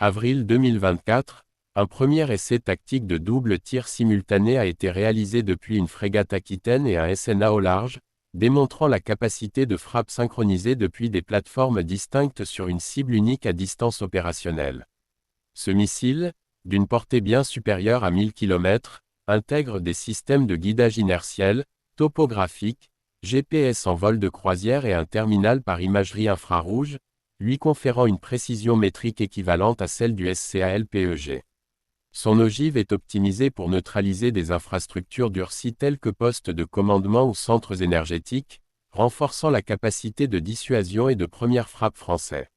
Avril 2024, un premier essai tactique de double tir simultané a été réalisé depuis une frégate Aquitaine et un SNA au large, démontrant la capacité de frappe synchronisée depuis des plateformes distinctes sur une cible unique à distance opérationnelle. Ce missile, d'une portée bien supérieure à 1000 km, intègre des systèmes de guidage inertiel, topographique, GPS en vol de croisière et un terminal par imagerie infrarouge, lui conférant une précision métrique équivalente à celle du SCALPEG. Son ogive est optimisée pour neutraliser des infrastructures durcies telles que postes de commandement ou centres énergétiques, renforçant la capacité de dissuasion et de première frappe français.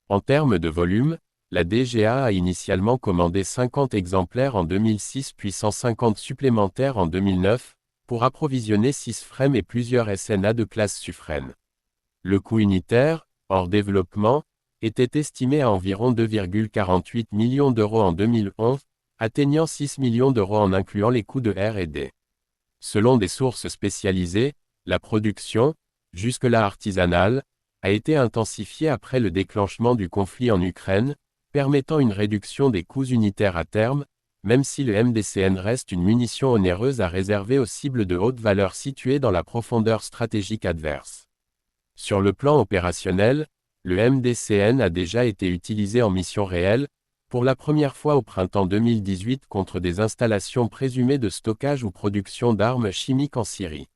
En termes de volume, la DGA a initialement commandé 50 exemplaires en 2006 puis 150 supplémentaires en 2009, pour approvisionner 6 FREMM et plusieurs SNA de classe suffrême. Le coût unitaire, hors développement, était estimé à environ 2,48 millions d'euros en 2011, atteignant 6 millions d'euros en incluant les coûts de R&D. Selon des sources spécialisées, la production, jusque-là artisanale, a été intensifiée après le déclenchement du conflit en Ukraine, permettant une réduction des coûts unitaires à terme, même si le MDCN reste une munition onéreuse à réserver aux cibles de haute valeur situées dans la profondeur stratégique adverse. Sur le plan opérationnel, le MDCN a déjà été utilisé en mission réelle, pour la première fois au printemps 2018 contre des installations présumées de stockage ou production d'armes chimiques en Syrie.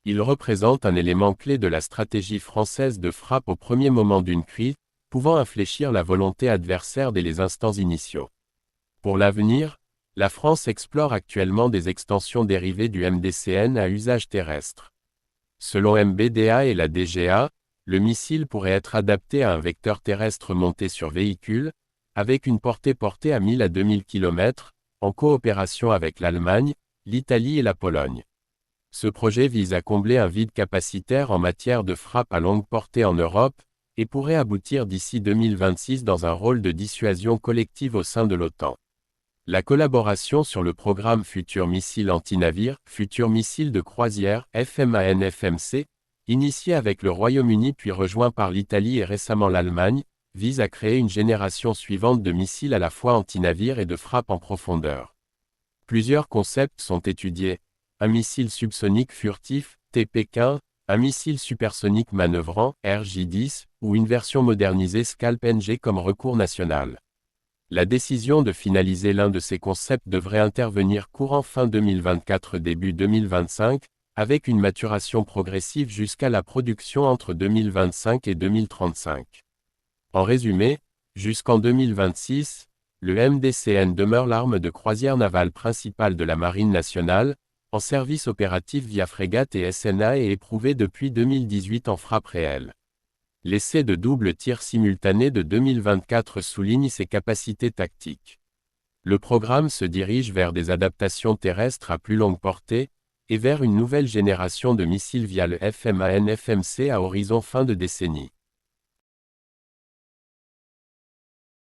Il représente un élément clé de la stratégie française de frappe au premier moment d'une crise, pouvant infléchir la volonté adversaire dès les instants initiaux. Pour l'avenir, la France explore actuellement des extensions dérivées du MDCN à usage terrestre. Selon MBDA et la DGA, le missile pourrait être adapté à un vecteur terrestre monté sur véhicule, avec une portée à 1000 à 2000 km, en coopération avec l'Allemagne, l'Italie et la Pologne. Ce projet vise à combler un vide capacitaire en matière de frappe à longue portée en Europe, et pourrait aboutir d'ici 2026 dans un rôle de dissuasion collective au sein de l'OTAN. La collaboration sur le programme Futur Missile Anti-Navire, Futur Missile de Croisière, FMAN-FMC, initié avec le Royaume-Uni puis rejoint par l'Italie et récemment l'Allemagne, vise à créer une génération suivante de missiles à la fois anti-navire et de frappe en profondeur. Plusieurs concepts sont étudiés. Un missile subsonique furtif, TP-15, un missile supersonique manœuvrant, RJ-10, ou une version modernisée Scalp-NG comme recours national. La décision de finaliser l'un de ces concepts devrait intervenir courant fin 2024 début 2025, avec une maturation progressive jusqu'à la production entre 2025 et 2035. En résumé, jusqu'en 2026, le MDCN demeure l'arme de croisière navale principale de la Marine nationale, en service opératif via frégate et SNA et éprouvé depuis 2018 en frappe réelle. L'essai de double tir simultané de 2024 souligne ses capacités tactiques. Le programme se dirige vers des adaptations terrestres à plus longue portée, et vers une nouvelle génération de missiles via le FMAN-FMC à horizon fin de décennie.